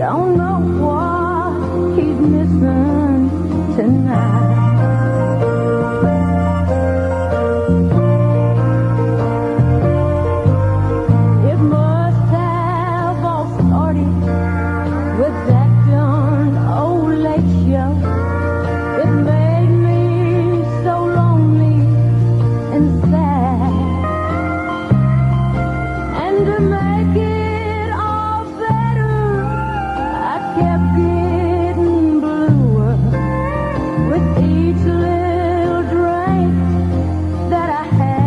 Don't know what he's missing tonight. It must have all started with that darn old late show. It made me so lonely and sad. And to make it all better, I kept getting bluer with each little drink that I had.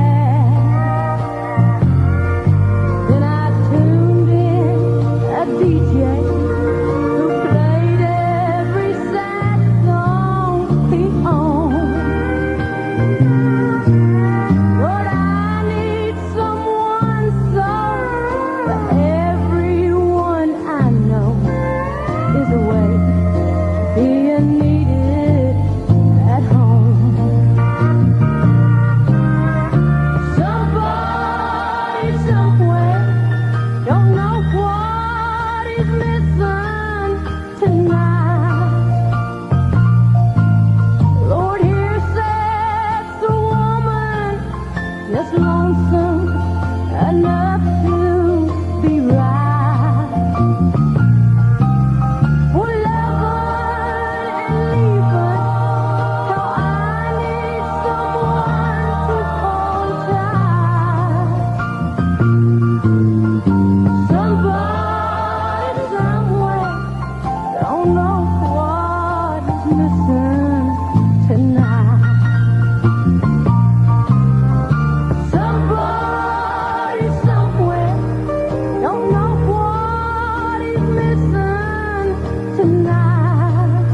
Then I tuned in a DJ who played every sad song he owned. Lord, I need someone so, but everyone I know is away, being needed at home. Somebody somewhere don't know what is missing tonight. Lord, here sits a woman just lonesome enough to be right. For loving and leaving, how I need someone to hold tight. Somebody somewhere don't know what is missing tonight. Somebody somewhere don't know what is missing tonight.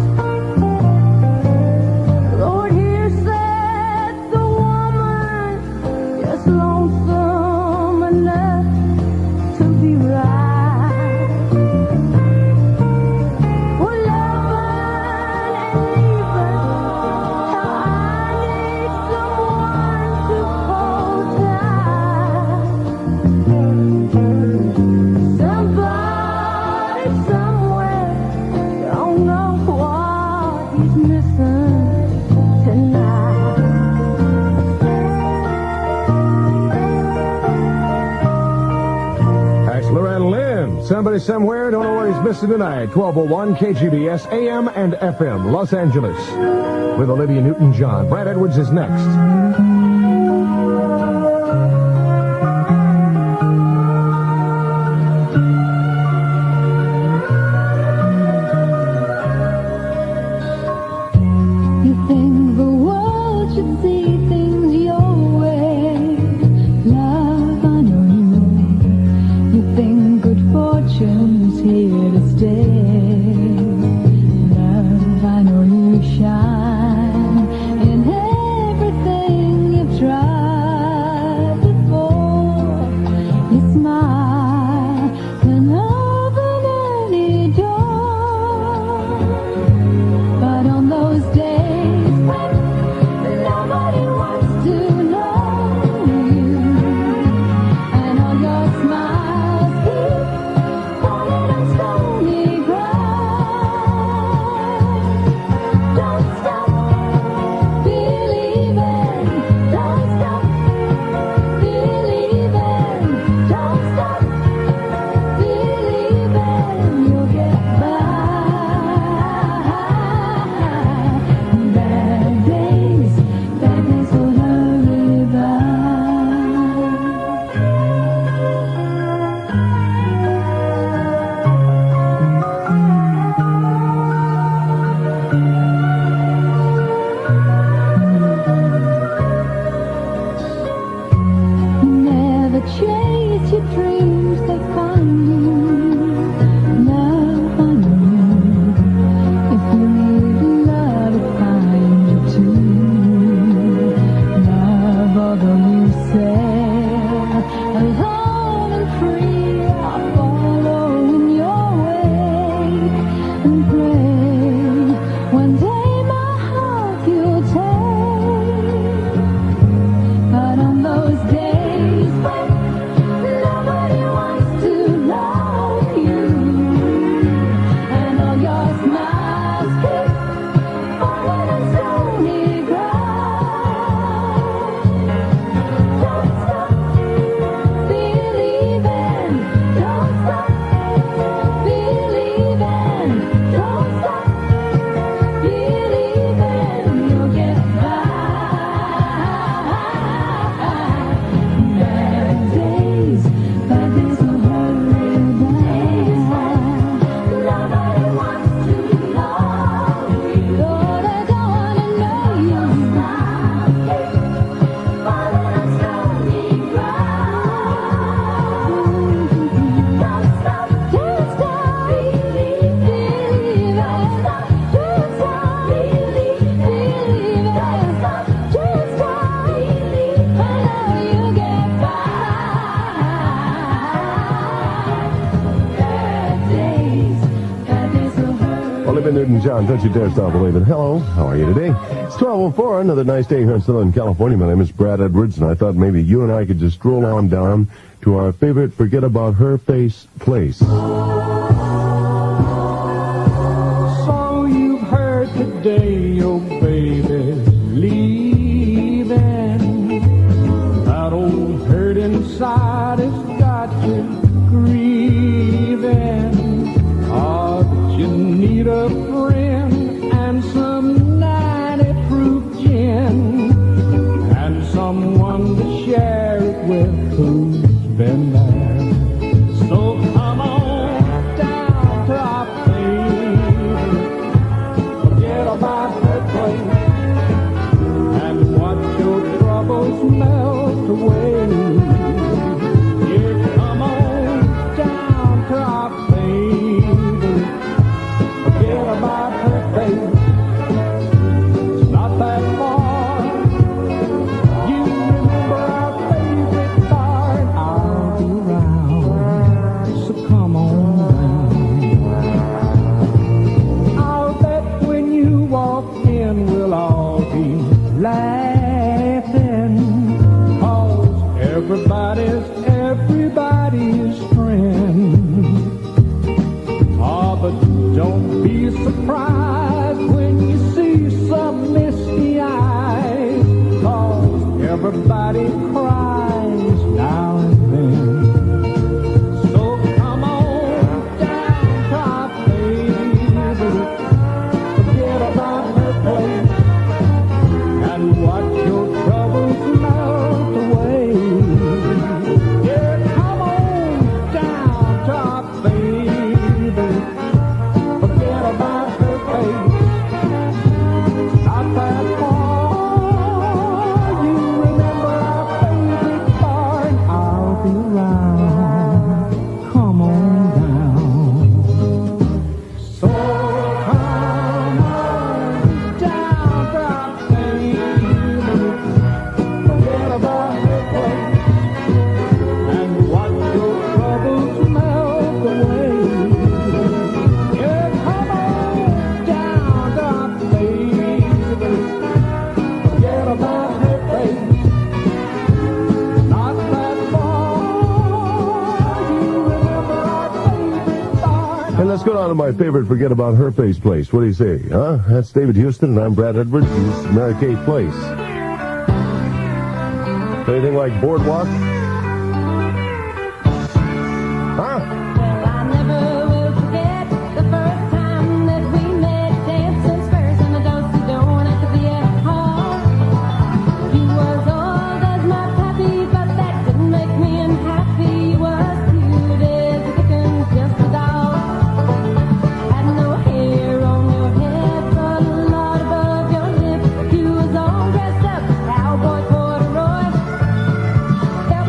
Lord, here sits the woman just lonesome enough to be right. For loving and leaving, how I need someone to hold tight. Somebody somewhere don't know what he's missing tonight. That's Loretta Lynn. Somebody somewhere, don't know what he's missing tonight. 1201 KGBS AM and FM, Los Angeles. With Olivia Newton-John. Brad Edwards is next. You think the world should see things your way. Love, I know you. You think good fortune's here to stay. Love, I know you shine in everything you've tried before. You smile and open any door. But on those days when nobody wants to know you, and all your smiles keep falling on stony ground, don't stop believing, don't stop believing, don't stop believing you'll get by. Bad days will hurry by. Never chase your dreams, they find you. Love, I know. If you need love, it find you too. Love, although you sail alone and free, I'll follow in your wake and pray one day my heart you'll take. But on those days when nobody wants to Olivia Newton-John, don't you dare stop believing. Hello, how are you today? It's 12:04, another nice day here in Southern California. My name is Brad Edwards, and I thought maybe you and I could just stroll on down to our favorite Forget About Her Face place. So you've heard today your baby's leaving. That old hurt inside has got you grieving. Oh, but you need a friend and some 90-proof gin and someone to share it with who's been there. So come on down to our favorite Forget About Her place and watch your troubles melt away. Yeah, come on down to our favorite Forget About Her place. It's not that far. You remember our favorite bar, and I'll be around. So come on down. I'll bet when you walk in, we'll all be laughing. 'Cause everybody's everybody's friend. Oh, but don't be surprised when you see some misty eyes. 'Cause everybody cries now and then. So come on down to our favorite Forget About Her place and watch your troubles melt away. Yeah, come on down to our favorite Forget About Her place. Not that far. You remember our favorite bar, and I'll be around. Come on down. So come on down to our favorite Forget About Her place and watch your troubles melt away. Yeah, come on down to our favorite Forget About Her place. Not that far. You remember our favorite bar. And let's go down to my favorite Forget About Her Face place. What do you say, huh? That's David Houston, and I'm Brad Edwards. This is Mary Kay Place. Anything like Boardwalk? Huh? Well, I never will forget the first time that we met, dancing spurs in the do-si-do at the beer hall. You was old as my pappy, but that didn't make me unhappy. You was cute as a kitten, just a doll. Had no hair on your head, but a lot above your lip. You was all dressed up, cowboy corduroy. Felt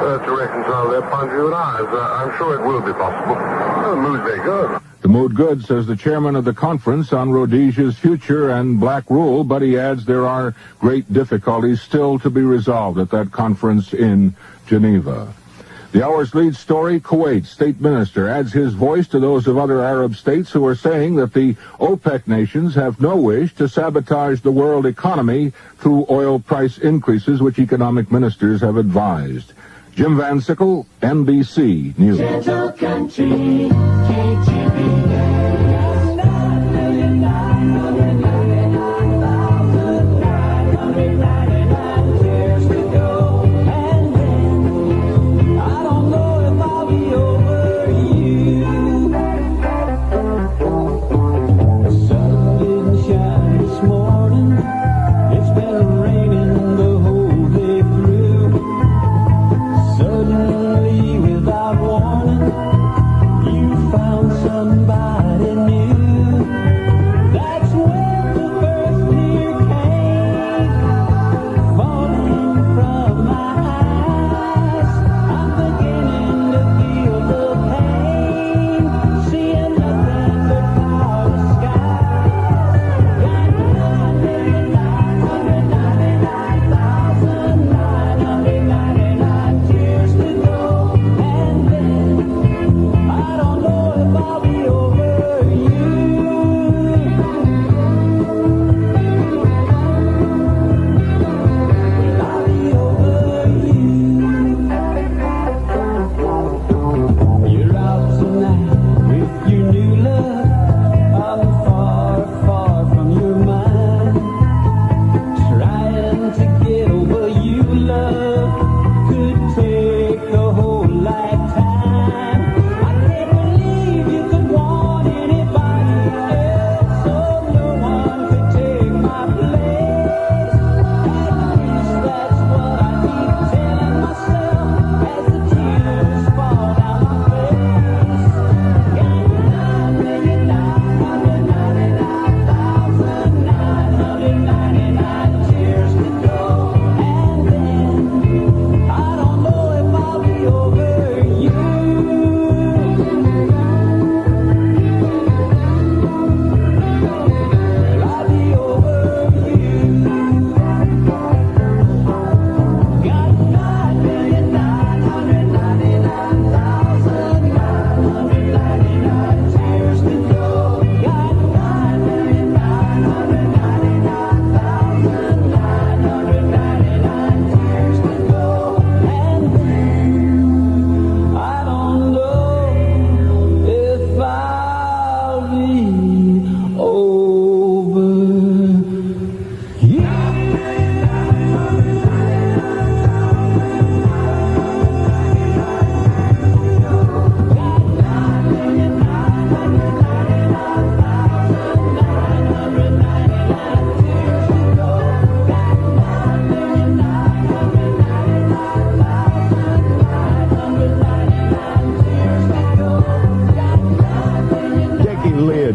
to reconcile their point of view with ours. I'm sure it will be possible. Well, the mood's very good. The mood good, says the chairman of the conference on Rhodesia's future and black rule, but he adds there are great difficulties still to be resolved at that conference in Geneva. The hour's lead story, Kuwait state minister adds his voice to those of other Arab states who are saying that the OPEC nations have no wish to sabotage the world economy through oil price increases, which economic ministers have advised. Jim Van Sickle, NBC News. Gentle country, KGBS.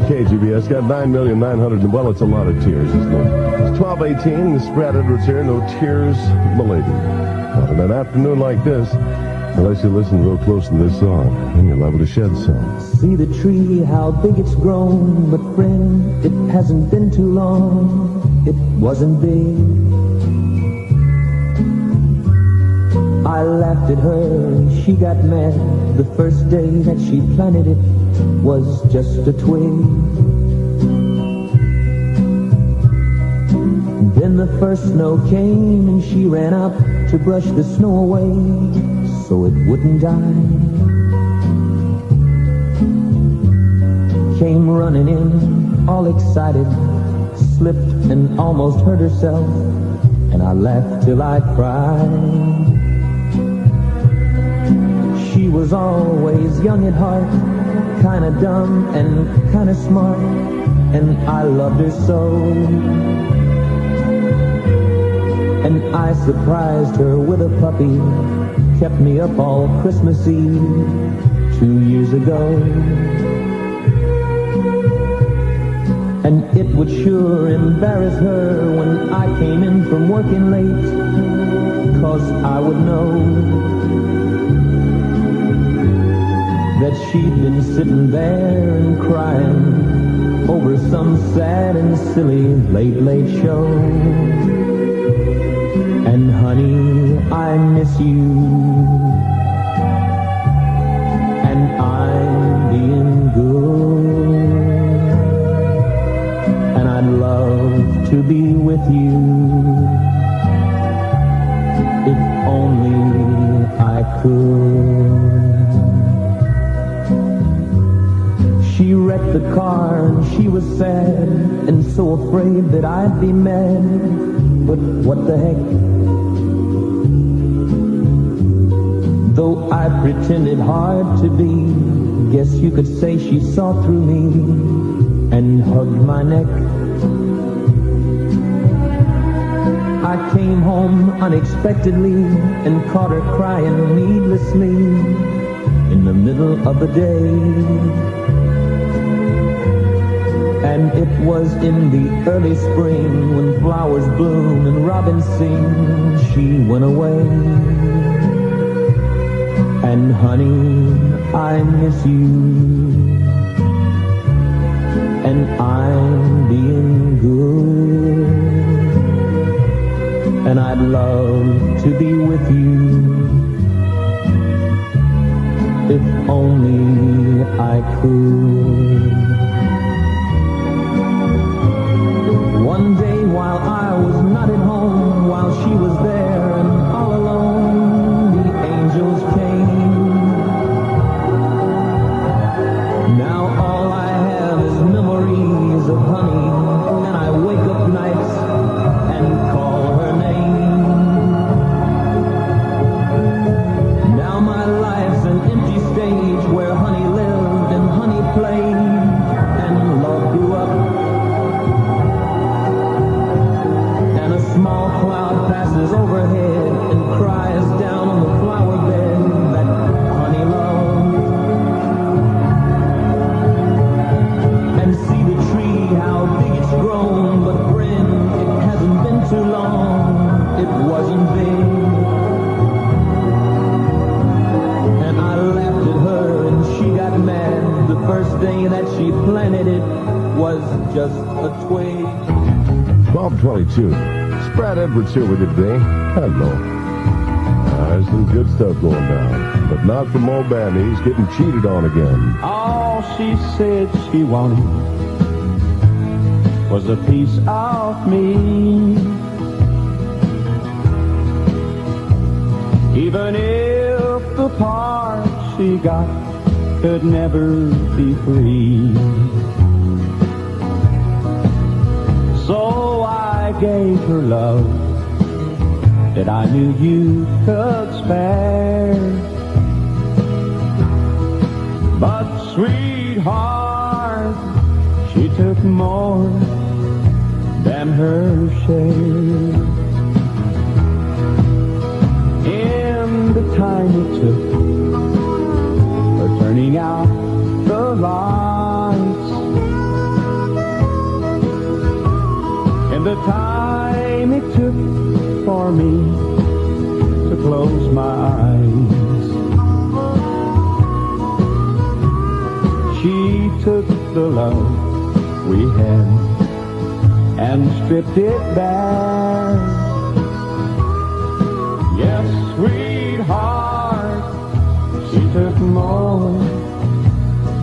KGBS got 9,900,000. Well, it's a lot of tears, isn't it? It's 12:18. The Brad Edwards here. No tears, milady. Not on an afternoon like this, unless you listen real close to this song, and you're liable to shed some. See the tree, how big it's grown, but friend, it hasn't been too long. It wasn't big. I laughed at her and she got mad. The first day that she planted it was just a twig. Then the first snow came and she ran out to brush the snow away so it wouldn't die. Came running in all excited, slipped and almost hurt herself, and I laughed till I cried. She was always young at heart, kinda dumb and kinda smart, and I loved her so. And I surprised her with a puppy, kept me up all Christmas Eve 2 years ago. And it would sure embarrass her when I came in from working late, 'cause I would know that she'd been sitting there and crying over some sad and silly late show. And honey, I miss you, and I'm being good, and I'd love to be with you if only I could. She wrecked the car and she was sad and so afraid that I'd be mad, but what the heck? Though I pretended hard to be, guess you could say she saw through me and hugged my neck. I came home unexpectedly and caught her crying needlessly in the middle of the day. And it was in the early spring when flowers bloom and robins sing, she went away. And honey, I miss you, and I'm being good, and I'd love to be with you if only I could. One day while I was not at home, while she was there and all alone, the angels came. Now all I have is memories of honey, and I wake up nights and call her name. Now my life's an empty stage where honey lived and honey played and love grew up. And a small cloud passes overhead and cries down on the flower bed that honey loved. And see the tree, how big it's grown, but friend, it hasn't been too long, it wasn't big. And I laughed at her and she got mad. The first day that she planted it was just a twig. 12:22. It's Brad Edwards here with you today. Hello. There's some good stuff going down, but not from old Bandy. He's getting cheated on again. All she said she wanted was a piece of me. Even if the part she got could never be free. So I gave her love that I knew you could spare. But sweetheart, she took more than her share. In the time it took for turning out the lights, in the time it took for me to close my eyes, she took the love we had and stripped it back. Yes, sweetheart, she took more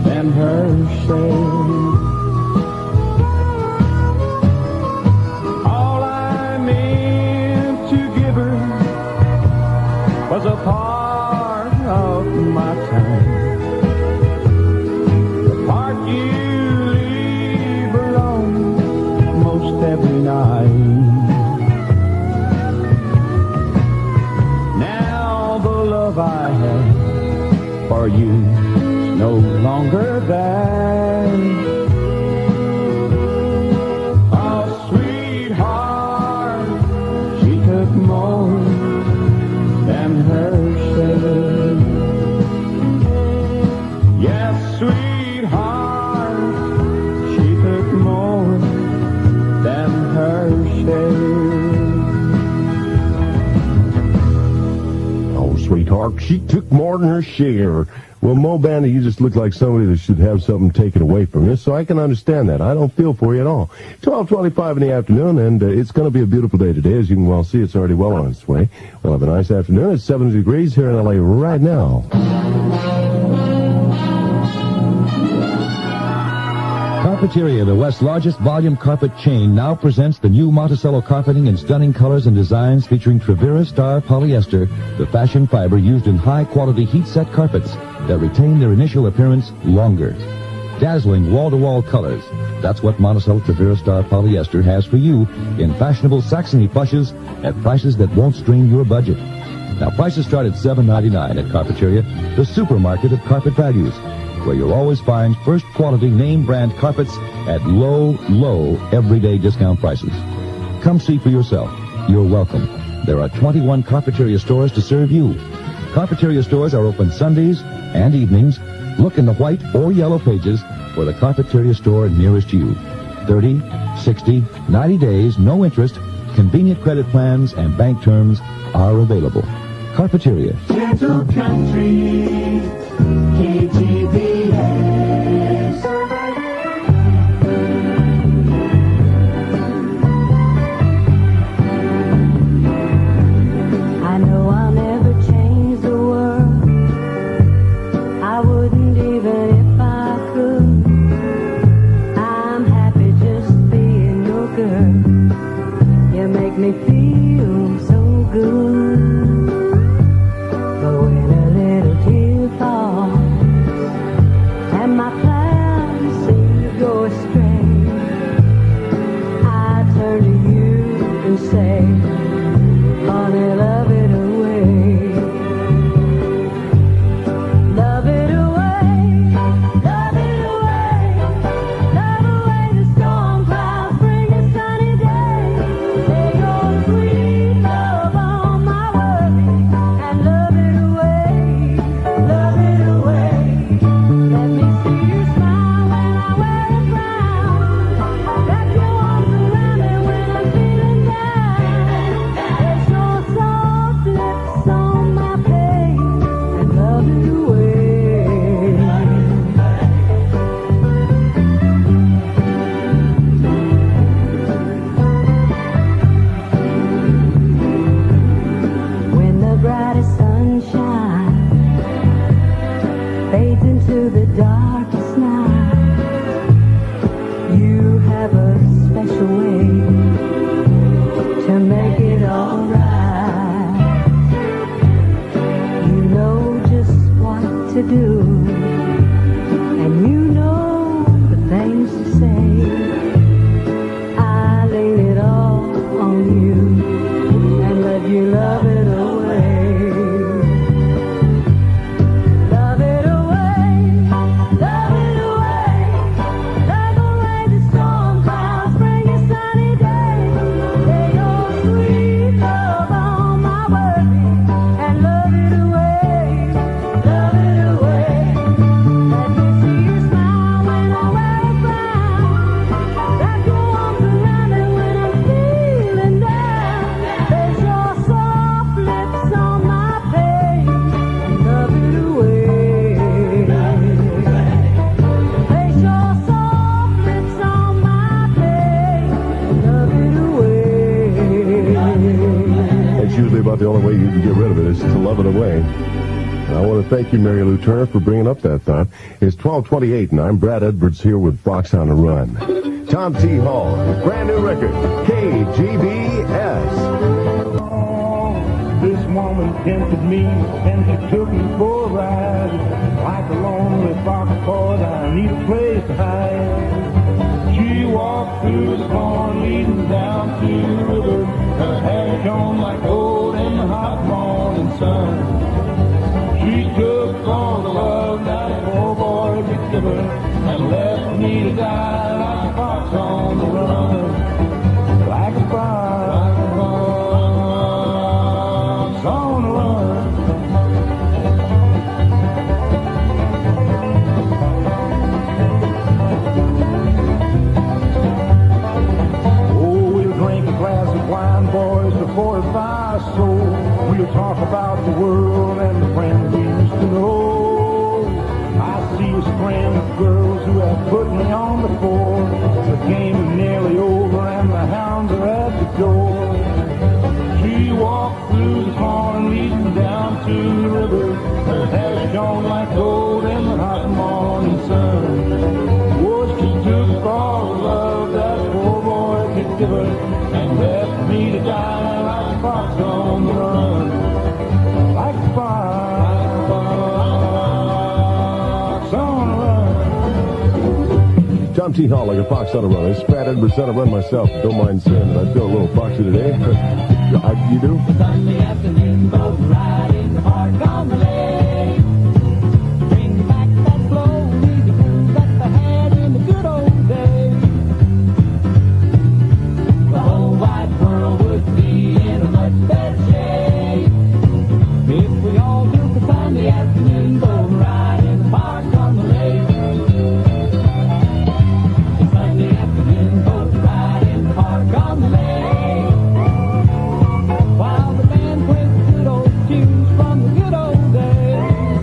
than her share. All I meant to give her was a part of my time, the part you leave alone most every night. Now the love I have for you is no longer there. Oh, sweetheart, she took more than her share. Yes, sweetheart, she took more than her share. Oh, sweetheart, work, she took more than her share. Well, Mo Bandy, you just look like somebody that should have something taken away from you, so I can understand that. I don't feel for you at all. 12:25 in the afternoon, and it's going to be a beautiful day today. As you can well see, it's already well on its way. We'll have a nice afternoon. It's 70 degrees here in L.A. right now. Carpeteria, the West's largest volume carpet chain, now presents the new Monticello carpeting in stunning colors and designs featuring Trevira Star polyester, the fashion fiber used in high-quality heat-set carpets that retain their initial appearance longer. Dazzling wall-to-wall colors. That's what Monticello Trevira Star polyester has for you in fashionable Saxony plushes at prices that won't strain your budget. Now, prices start at $7.99 at Carpeteria, the supermarket of carpet values, where you'll always find first-quality name-brand carpets at low, everyday discount prices. Come see for yourself. You're welcome. There are 21 Carpeteria stores to serve you. Carpeteria stores are open Sundays and evenings. Look in the white or yellow pages for the Carpeteria store nearest you. 30, 60, 90 days, no interest, convenient credit plans, and bank terms are available. Carpeteria. Gentle country, KGBS. I know I'll never change the world. I wouldn't even if I could. I'm happy just being your girl. You make me feel so good. But when a little tear falls and my plans seem to go astray, I turn to you and say, honey, love it away. Love it away, love it away, love away the storm clouds, bring a sunny day. Lay your sweet love on my worry and love it away, love it away. Let me see you smile when I wear a frown. Wrap your arms around me when I'm feeling down. Place your soft lips on my face and love it away. When the brightest sunshine fades into the darkest night, you have a special way to make it alright. You know just what to do, and you know the things to say. I lean it all on you and let you love it away. Love it away, love it away, love away the storm clouds, bring a sunny day. Lay your sweet love on my worry and love it away, love it away. Let me see you smile when I wear a frown. Wrap your arms around me when I'm feeling down. Place your soft lips on my face and love it away. Place your soft lips on my face and love it away. It's usually about the only way you can get rid of it is to love it away. And I want to thank you, Mary Lou Turner, for bringing up that thought. It's 12:28, and I'm Brad Edwards here with Fox on the Run. Tom T. Hall, his brand new record, KGBS. This woman tempted me, and she took me for a ride. Like a lonely fox, cause I need a place to hide. She walked through the pond leading down to the river. Her hair shone like gold in the hot morning sun. She took all the love that a poor boy could give her and left me to die like a fox on the run. Like a fox on the run. Oh, we'll drink a glass of wine, boys, before it buys so. We'll talk about the world and the friends river and left me to die like a fox on the run. Like a fox on the run. Tom T. Hall, like a fox on a run. I spat Edwards on a run myself. Don't mind saying that I feel a little foxy today. You do? Sunday afternoon, boat ride in the park on the lake. Bring back that slow, easy groove that I had in the good old days. The whole wide world would be in a much better shape if we all took a Sunday afternoon boat ride in the park on the lake. A Sunday afternoon boat ride in the park on the lake. While the band plays the good old tunes from the good old days.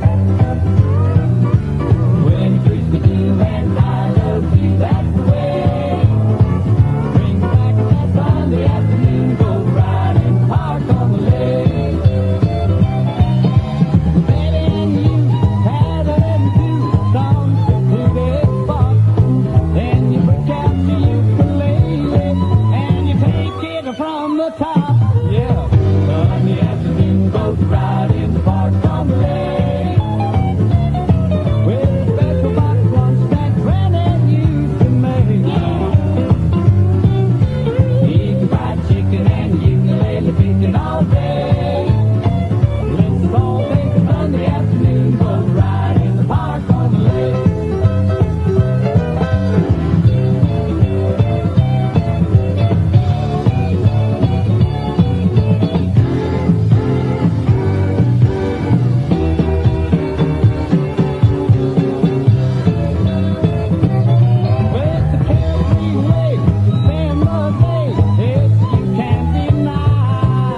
When it treats me to and I love you, that's the way. Bring back that Sunday afternoon boat ride in the park on the lake. Baby and you had a little song to this box. Then you break out your ukulele and you take it from the top. Yeah, Sunday afternoon boat ride in the park on the lake. With a special box lunch that Granddad used to make. Eating fried chicken and ukulele picking all day. Let's all take a Sunday afternoon boat ride in the park on the lake. With the carefree way to spend the day, yes, you can't deny.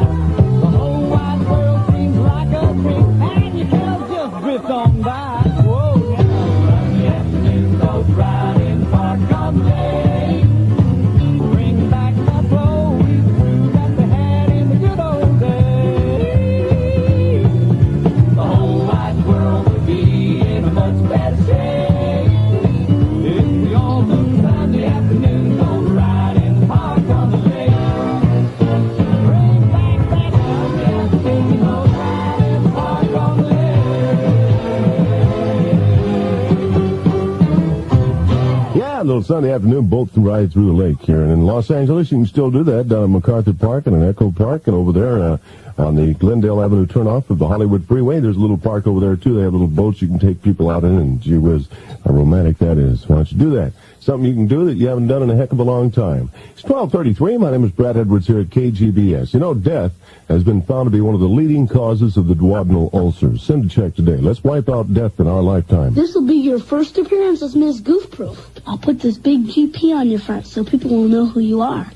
The whole wide world seems like a dream, and you can't just drift on by. Whoa, now Sunday afternoon boat ride in the park on the lake. Bring back that slow easy groove that they had in the good old days. The whole wide world would be in a much better shape if we all took Sunday afternoon boat ride in the park on the lake. Bring back that Sunday afternoon boat ride in the park on the lake. Yeah, a little Sunday afternoon boat ride through the lake here. And in Los Angeles, you can still do that down at MacArthur Park and in Echo Park. And over there on the Glendale Avenue turnoff of the Hollywood Freeway, there's a little park over there, too. They have little boats you can take people out in. And gee whiz, how romantic that is. Why don't you do that? Something you can do that you haven't done in a heck of a long time. It's 12:33. My name is Brad Edwards here at KGBS. You know, death has been found to be one of the leading causes of the duodenal ulcers. Send a check today. Let's wipe out death in our lifetime. This will be your first appearance as Ms. Goofproof. I'll put this big GP on your front so people will know who you are.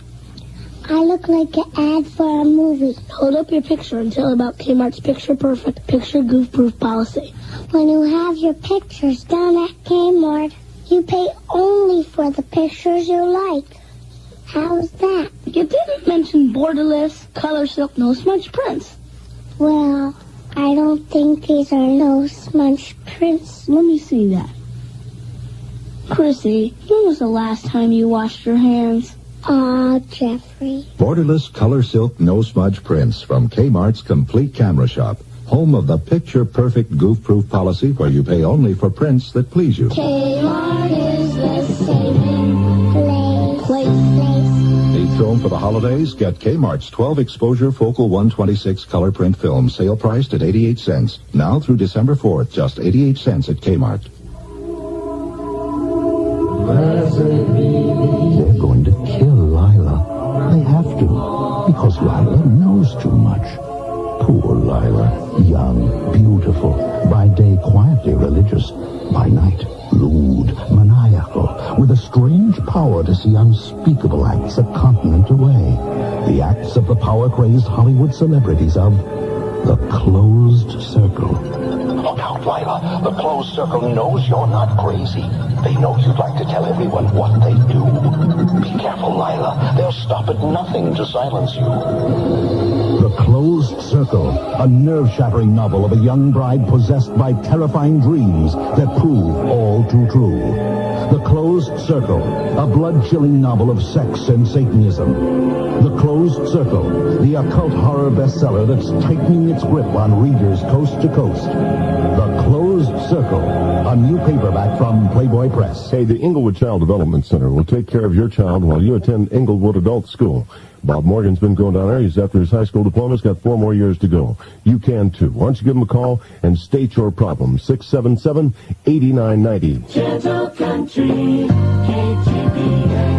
I look like an ad for a movie. Hold up your picture and tell about Kmart's Picture Perfect Picture Goof-Proof policy. When you have your pictures done at Kmart, you pay only for the pictures you like. How's that? You didn't mention borderless, color silk, no smudge prints. Well, I don't think these are no smudge prints. Let me see that. Chrissy, when was the last time you washed your hands? Aw, Jeffrey. Borderless color silk no smudge prints from Kmart's Complete Camera Shop. Home of the picture-perfect goof-proof policy where you pay only for prints that please you. Kmart is the saving place. Need film for the holidays? Get Kmart's 12-exposure focal 126 color print film, sale priced at 88 cents. Now through December 4th, just 88 cents at Kmart. They're going to kill Lila. They have to, because Lila knows too much. Poor Lila, young, beautiful, by day quietly religious, by night lewd, maniacal, with a strange power to see unspeakable acts a continent away. The acts of the power-crazed Hollywood celebrities of the Closed Circle. Look out, Lila. The Closed Circle knows you're not crazy. They know you'd like to tell everyone what they do. Be careful, Lila. They'll stop at nothing to silence you. The Closed Circle, a nerve-shattering novel of a young bride possessed by terrifying dreams that prove all too true. The Closed Circle, a blood-chilling novel of sex and Satanism. The Closed Circle, the occult horror bestseller that's tightening its grip on readers coast to coast. The Closed Circle, a new paperback from Playboy Press. Hey, the Inglewood Child Development Center will take care of your child while you attend Inglewood Adult School. Bob Morgan's been going down there. He's after his high school diploma. He's got 4 more years to go. You can, too. Why don't you give him a call and state your problem. 677-8990. Gentle Country, KGBS.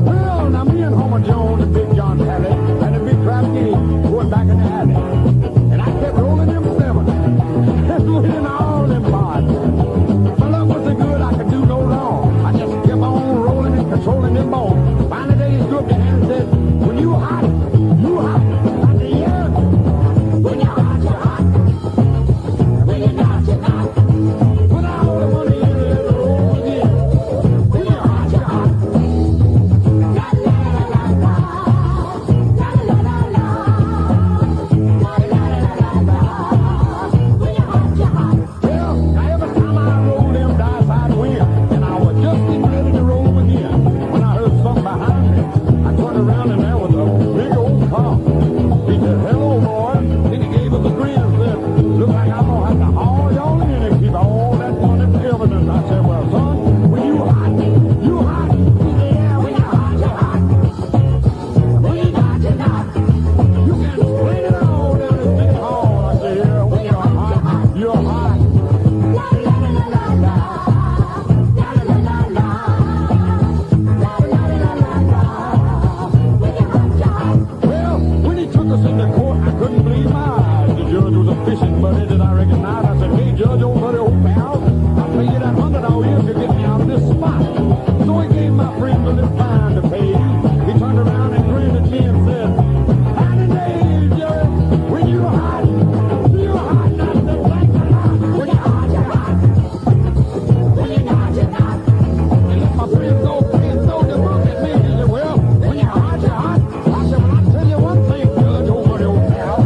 Well, now me and Homer Jones and Big John Talley had a big trap game going back in the alley. And I kept rolling them 7. Winning all them parts. My luck was so good I could do no wrong. I just kept on rolling and controlling them bones. Finally they stood up their hand and said, when you hot, you hot. I said, yeah. When you're hot, you're hot. When you're not, you're not. When I hold the money in the roll again. When you're hot, you're hot. La la la la la. La la la la. La la la la la. Well, now every time I rolled them dice, I'd win. And I was just getting ready to roll again when I heard something behind me. I turned around and there was a big old cop. He said, hello, boy. Then he gave us a grin and said, look like I'm going to have to haul y'all in and keep all that money for evidence. I said, well, son, when you hot, you hot. He said, yeah, when you're hot, you're hot. When you're not, you're not. You can explain it all down this big hall. I said, yeah, when you're hot, you're hot. Well, when he took us into court, I couldn't believe my eyes. The judge was a fishing buddy that I recognized. I said, hey, Judge, old buddy, old pal, I'll pay you that $100 if you get me out of this spot. So he gave my friend a little fine to pay. He turned around and grinned at me and said, howdy days, Judge, when you're hot, you're hot, not the black a lot. When you're hot, you're hot. When you're not, you're not. And let my friend go and throw the book at me. He said, well, when you're hot, you're hot. I said, well, I'll tell you one thing, Judge, old buddy, old pal.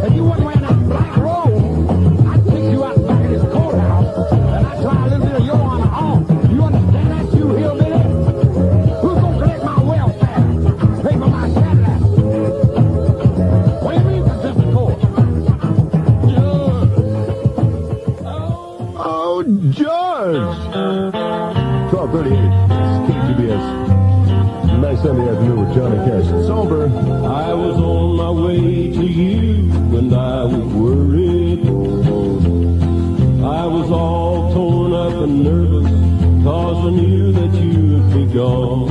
If you wasn't wearing that black robe, I'd take you out back of this courthouse and I'd try a little bit of your honor off. You understand that, you hillbilly? Who's gonna collect my welfare? Pay for my Cadillac? What do you mean, contempt of court? Judge. Oh, George! 12:38. KGBS. Nice Sunday afternoon with Johnny Cash. It's over. I was on my way to you and I was worried. I was all torn up and nervous 'cause I knew that you'd be gone.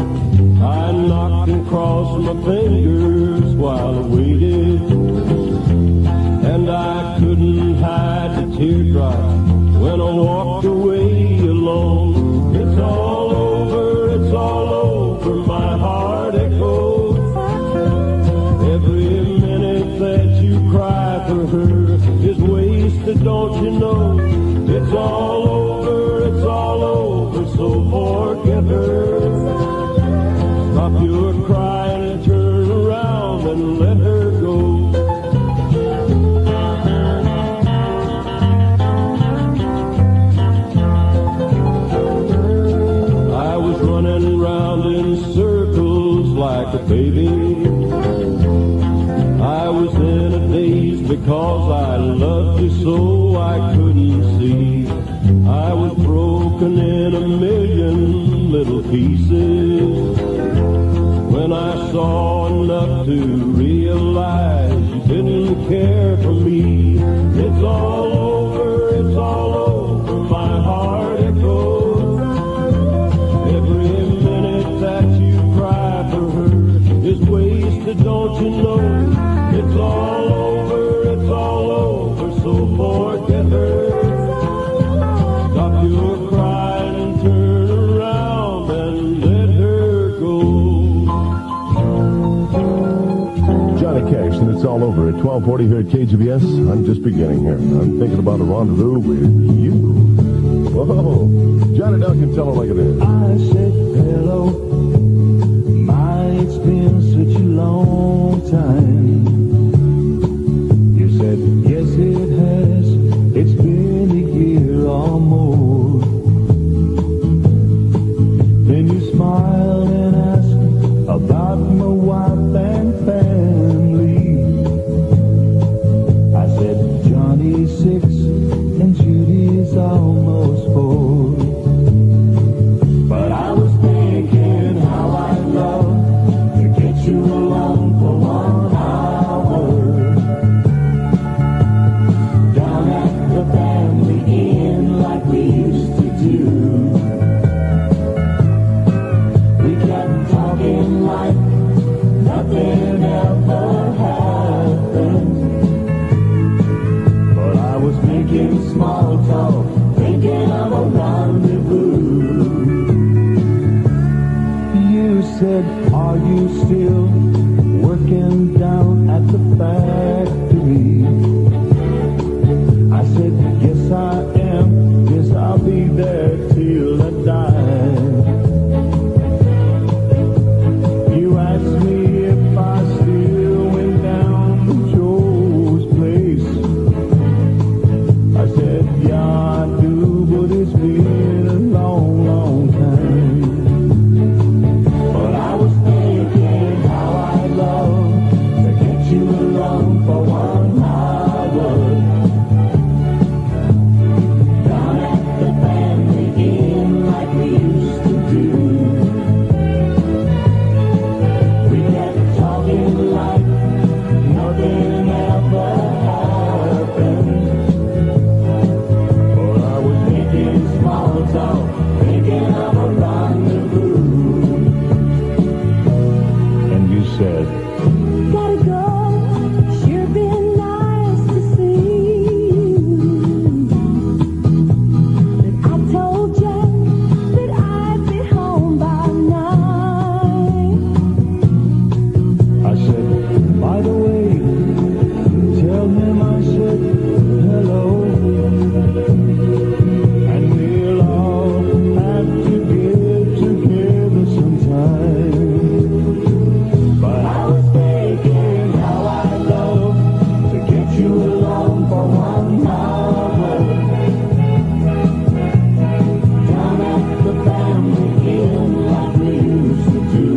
I knocked and crossed my fingers while I waited, and I couldn't hide the teardrops when I walked away alone. It's all over, it's all over, my heart echoes. Every minute that you cry for her is wasted, don't you know? It's all over, so forget her. Stop your crying and turn around and let her go. I was running round in circles like a baby. I was in a daze because I loved you so I couldn't see. I was broken in a million little pieces when I saw enough to realize you didn't care for me. It's all over, my heart echoes. Every minute that you cry for her is wasted, don't you know? It's all over, so forget her. Stop your crying and turn around and let her go. Johnny Cash, and it's all over at 12:40 here at KGBS. I'm just beginning here. I'm thinking about a rendezvous with you. Whoa. Johnny Duncan, tell it like it is. I said hello. My experience with you long time. You said, yes, it has. It's been a year or more. Then you smiled and asked about my wife and family. I said, Johnny's 6 and Judy's almost 4. But I was thinking how I'd love to get you alone for 1 hour. Down at the family inn like we used to do. We kept talking like nothing ever happened. But I was making small talk, thinking of a rendezvous. You said, are you still working down at the factory? I said, yes I am, yes I'll be there till I die. You asked me if I still went down to Joe's place. I said, yeah I do, but it's been a long, long time. But I was thinking how I'd love to get you alone for 1 hour. Down at the family inn like we used to do. We kept talking like nothing ever happened. But I was making small talk, thinking of a rendezvous. And you said, Gotta go, sure been nice to see you. But I told Jack that I'd be home by 9. I said, by the way, tell him I said hello. And we'll all have to get together sometime. But I was thinking how I'd love to get you alone for 1 hour. Down at the family inn like we used to do.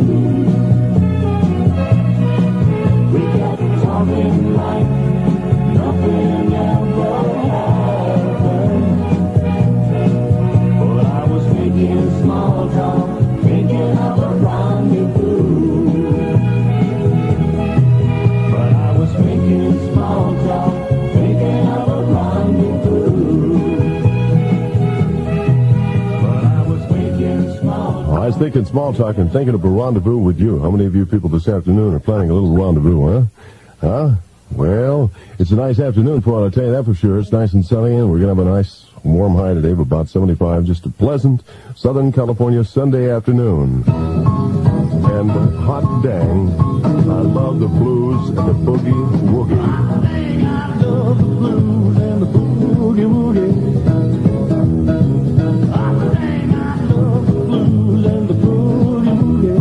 We kept talking like nothing ever happened. But I was making small talk, thinking of a rendezvous. But I was making small talk, thinking of a rendezvous. But I was making small talk. I was thinking small talk and thinking of a rendezvous with you. How many of you people this afternoon are planning a little rendezvous, huh? Huh? Well, it's a nice afternoon for I'll tell you that for sure. It's nice and sunny, and we're going to have a nice warm high today of about 75. Just a pleasant Southern California Sunday afternoon. And hot dang, I love the blues and the boogie woogie. I love the blues and the boogie woogie. I love the blues and the boogie woogie.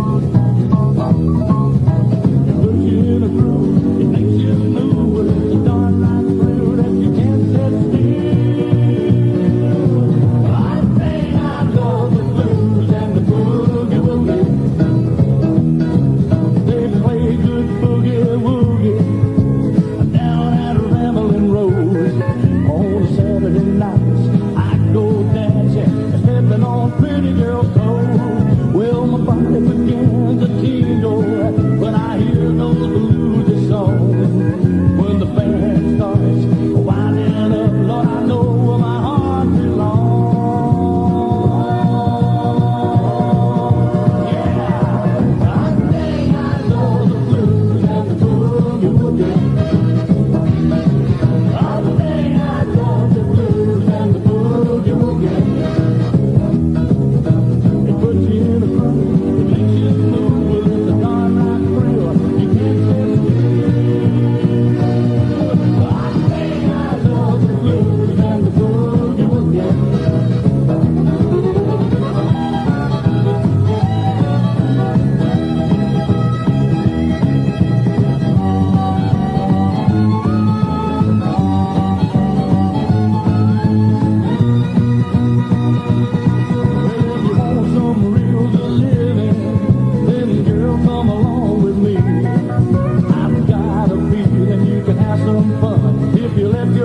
It puts you in a groove, it makes you move. It's darn right through that you can't sit still. I love the blues and the boogie woogie. They play good boogie woogie down at Ramblin' Rose on a Saturday night.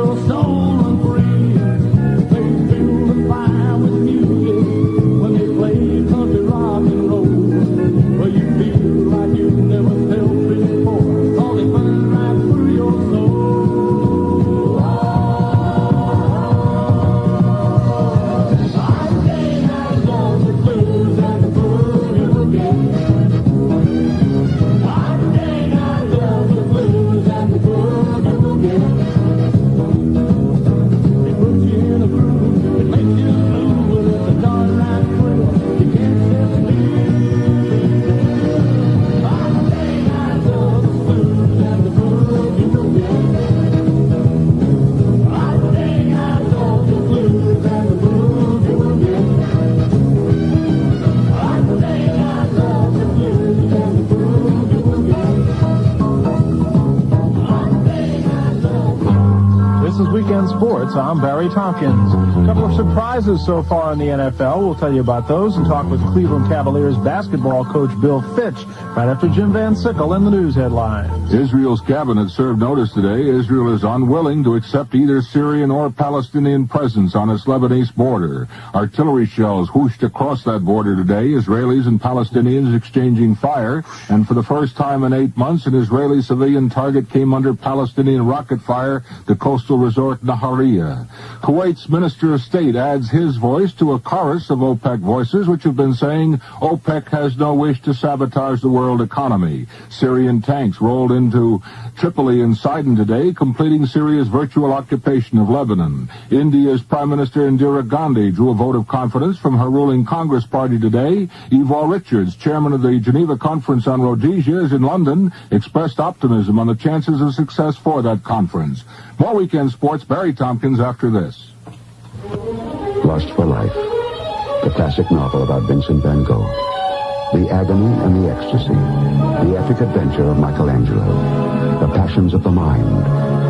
your soul run free. They fill the fire with music when they play country rock and roll. Well, you feel like you've never felt before, 'cause they burn right through your soul. Weekend Sports. I'm Barry Tompkins. A couple of surprises so far in the NFL. We'll tell you about those and talk with Cleveland Cavaliers basketball coach Bill Fitch right after Jim Van Sickle in the news headlines. Israel's cabinet served notice today. Israel is unwilling to accept either Syrian or Palestinian presence on its Lebanese border. Artillery shells whooshed across that border today, Israelis and Palestinians exchanging fire, and for the first time in 8 months, an Israeli civilian target came under Palestinian rocket fire, the coastal resort Nahariya. Kuwait's Minister of State adds his voice to a chorus of OPEC voices which have been saying OPEC has no wish to sabotage the world economy. Syrian tanks rolled into Tripoli and Sidon today, completing Syria's virtual occupation of Lebanon. India's Prime Minister Indira Gandhi drew a vote of confidence from her ruling Congress party today. Yvonne Richards, chairman of the Geneva Conference on Rhodesia, is in London, expressed optimism on the chances of success for that conference. More Weekend Sports, Barry Tompkins after this. Lust for Life, the classic novel about Vincent van Gogh. The agony and the ecstasy, the epic adventure of Michelangelo, the passions of the mind,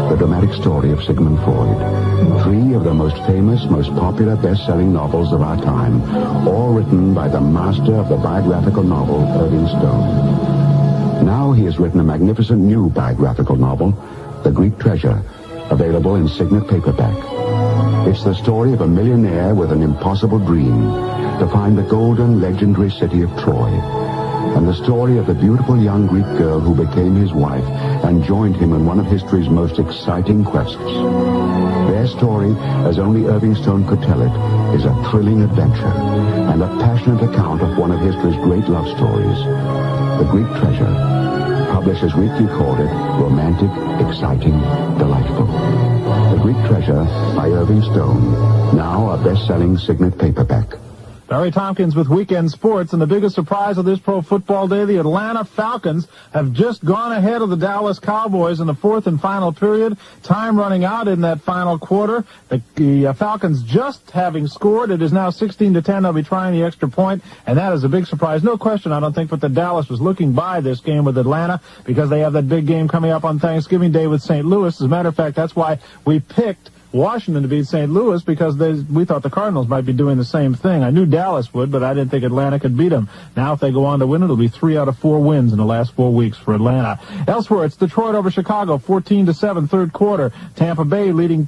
the dramatic story of Sigmund Freud. 3 of the most famous, most popular best-selling novels of our time, all written by the master of the biographical novel, Irving Stone. Now he has written a magnificent new biographical novel, The Greek Treasure, available in Signet paperback. It's the story of a millionaire with an impossible dream to find the golden, legendary city of Troy, and the story of the beautiful young Greek girl who became his wife and joined him in one of history's most exciting quests. Their story, as only Irving Stone could tell it, is a thrilling adventure and a passionate account of one of history's great love stories, The Greek Treasure. Publishers Weekly called it romantic, exciting, delightful. The Greek Treasure by Irving Stone, now a best-selling Signet paperback. Barry Tompkins with Weekend Sports, and the biggest surprise of this pro football day, the Atlanta Falcons have just gone ahead of the Dallas Cowboys in the 4th and final period. Time running out in that final quarter. The Falcons just having scored. It is now 16-10. They'll be trying the extra point, and that is a big surprise. No question, I don't think, but that Dallas was looking by this game with Atlanta because they have that big game coming up on Thanksgiving Day with St. Louis. As a matter of fact, that's why we picked Washington to beat St. Louis, because we thought the Cardinals might be doing the same thing. I knew Dallas would, but I didn't think Atlanta could beat them. Now, if they go on to win, it'll be 3 out of 4 wins in the last 4 weeks for Atlanta. Elsewhere, it's Detroit over Chicago, 14-7, third quarter. Tampa Bay trailing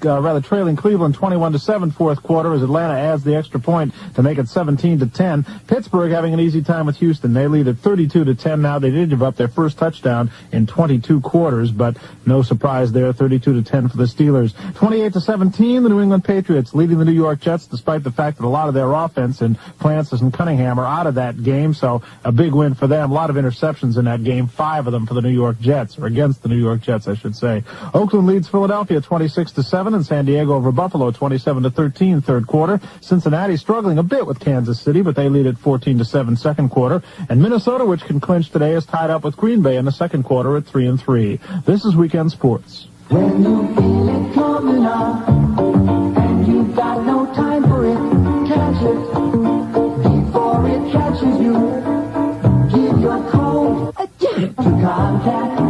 Cleveland 21-7, fourth quarter, as Atlanta adds the extra point to make it 17-10. Pittsburgh having an easy time with Houston. They lead at 32-10 now. They did give up their first touchdown in 22 quarters, but no surprise there, 32-10 for the Steelers. 28-17, the New England Patriots leading the New York Jets, despite the fact that a lot of their offense and Francis and Cunningham are out of that game, so a big win for them. A lot of interceptions in that game, 5 of them for the New York Jets, or against the New York Jets, I should say. Oakland leads Philadelphia 26-7, and San Diego over Buffalo 27-13, third quarter. Cincinnati struggling a bit with Kansas City, but they lead at 14-7, second quarter. And Minnesota, which can clinch today, is tied up with Green Bay in the second quarter at 3-3. This is Weekend Sports. When you feel it coming on, and you've got no time for it, catch it before it catches you. Give your cold to contact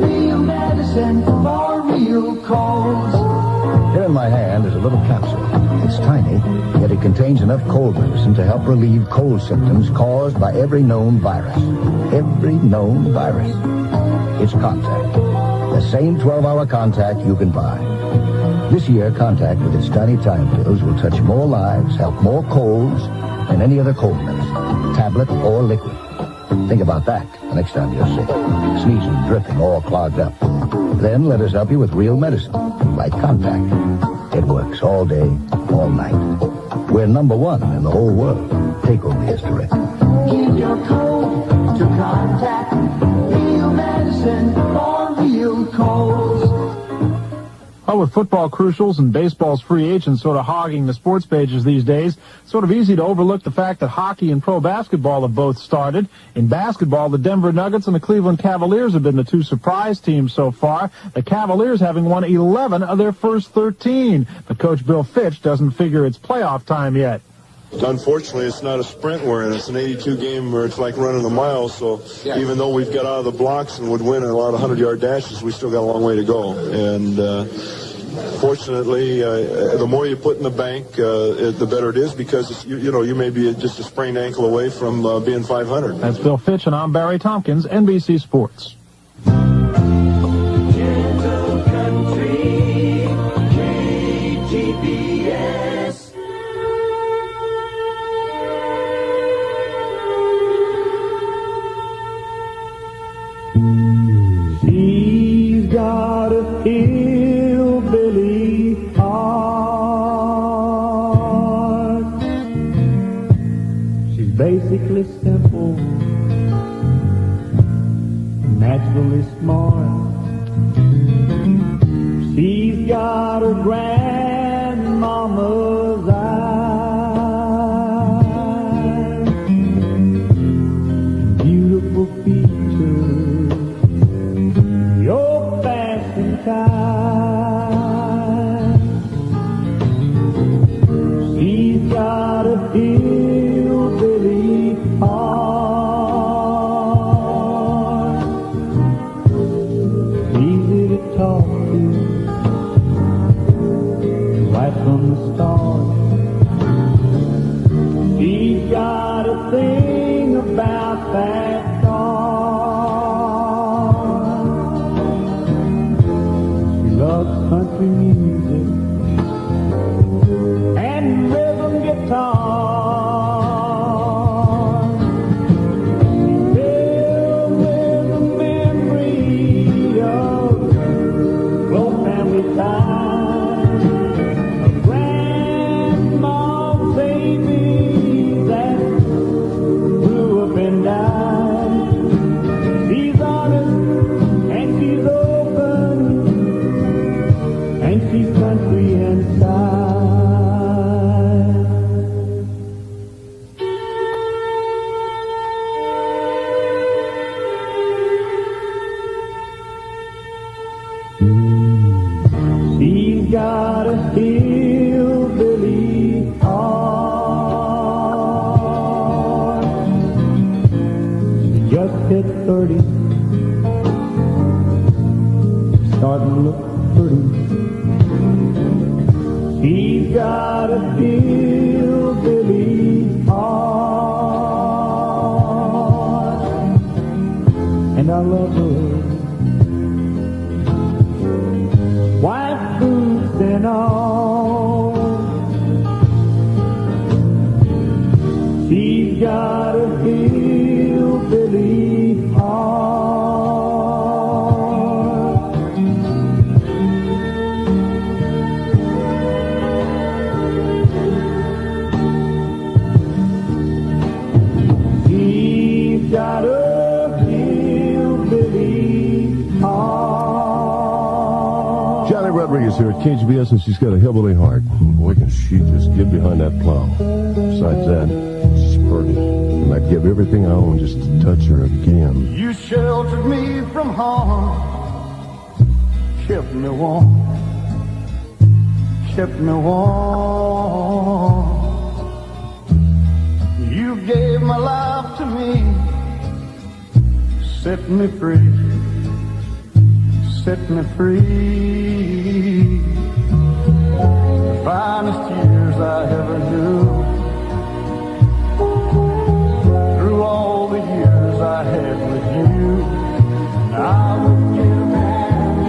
real medicine for real colds. Here in my hand is a little capsule. It's tiny, yet it contains enough cold medicine to help relieve cold symptoms caused by every known virus. Every known virus. It's Contact. The same 12-hour Contact you can buy. This year, Contact with its tiny time pills will touch more lives, help more colds than any other cold medicine, tablet or liquid. Think about that the next time you're sick. Sneezing, dripping, all clogged up. Then let us help you with real medicine, like Contact. It works all day, all night. We're number one in the whole world. Take over hysterectomy. Give your cold to Contact. Real medicine for real colds. Well, with football crucials and baseball's free agents sort of hogging the sports pages these days, it's sort of easy to overlook the fact that hockey and pro basketball have both started. In basketball, the Denver Nuggets and the Cleveland Cavaliers have been the two surprise teams so far, the Cavaliers having won 11 of their first 13. But Coach Bill Fitch doesn't figure it's playoff time yet. Unfortunately, it's not a sprint we're in. It's an 82 game where it's like running a mile. So even though we've got out of the blocks and would win in a lot of 100-yard dashes, we still got a long way to go. And fortunately, the more you put in the bank, the better it is, because you may be just a sprained ankle away from being 500. That's Bill Fitch, and I'm Barry Tompkins, NBC Sports. Gentle country, KGBS. She's got a hillbilly heart. She's basically simple, naturally smart. She's got her grandmama's eyes, beautiful features, the old-fashioned kind. She's got a hillbilly heart, easy to talk to, right from the start. She's got a thing about that car. She loves country music and rhythm guitar. She's filled with the memory of close family ties, of grandma's babies that grew up and died. She's honest and she's open and she's country inside. She's got a hillbilly heart. She just hit 30, starting to look pretty. She's got a hillbilly heart, and I love her. White boots and all. She's got a hillbilly heart. She's got a hillbilly heart. Johnny Rodriguez here at KGBS, and she's got a hillbilly heart. Boy, can she just get behind that plow. Besides that, she's pretty. And I'd give everything I own just to touch her again. You sheltered me from harm, kept me warm, kept me warm. You gave my life to me, set me free, set me free. The finest years I ever knew. Through all the years I had with you, I would give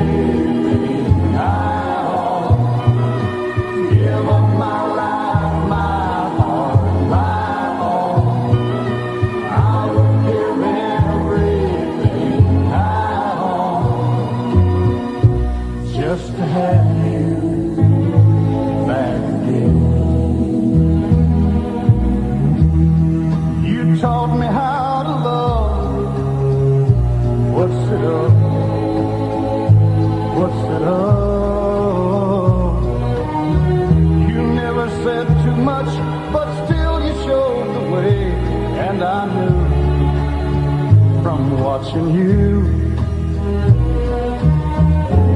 anything I own much, but still you showed the way. And I knew from watching you,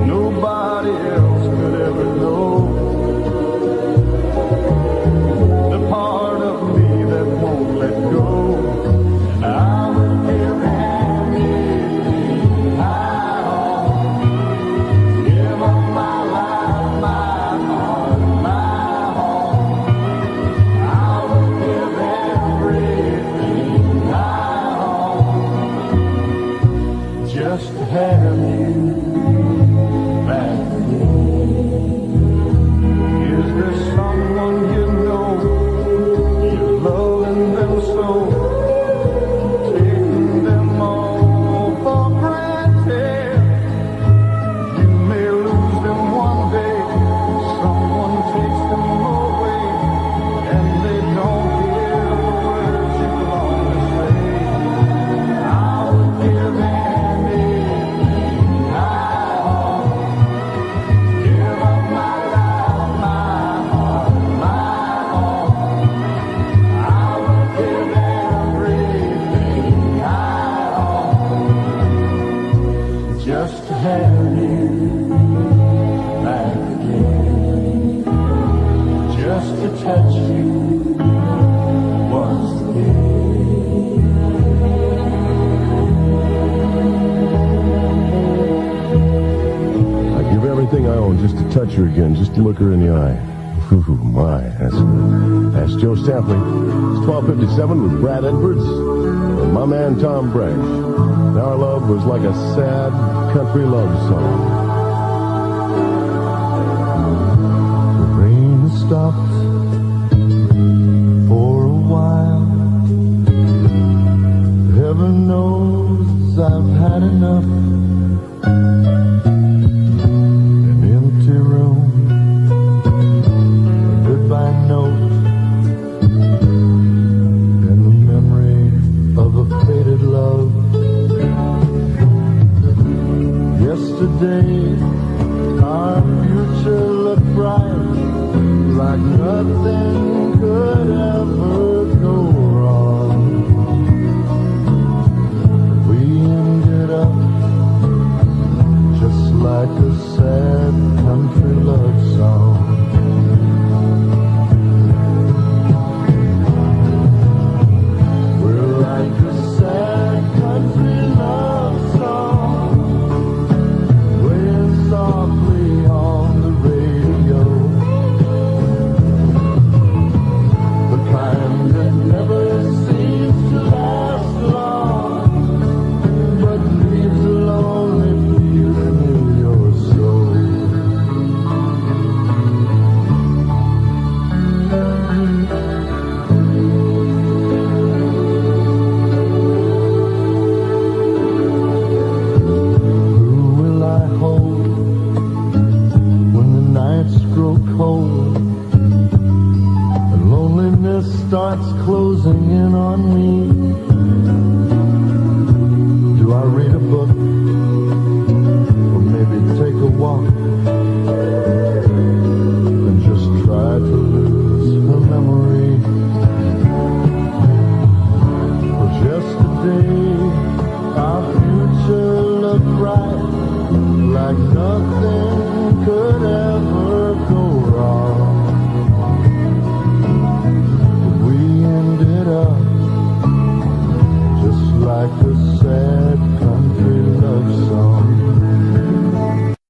nobody else could ever know the part of me that won't let go. And I would give anything I own, give up my life, my heart, my home. I would give everything I own just to have you back again. Is there someone you know you're loving them so, taking them all for granted? You may lose them one day, someone takes them away, and they don't hear the words you long to say. I would give anything I own, give up my life, my heart, my home. I would give everything I own just to have you back again. Just to touch you once I'd give everything I own just to touch her again, just to look her in the eye. Ooh, my, that's Joe Staffley. It's 12:57 with Brad Edwards and my man Tom Branch. Our love was like a sad country love song. The rain stopped for a while. Heaven knows I've had enough. An empty room, a goodbye note, and the memory of a faded love. Yesterday, our future looked bright, like nothing could ever go wrong. We ended up just like a sad country love song. We're like a sad country love song, playing softly on the radio, the kind that never seems to last long, but leaves a lonely feeling in your soul. Who will I hold when the nights grow cold and loneliness starts closing in on me? Do I read a book or maybe take a walk and just try to lose her memory? For yesterday, our future looked bright, like nothing could ever go wrong. We ended up just like a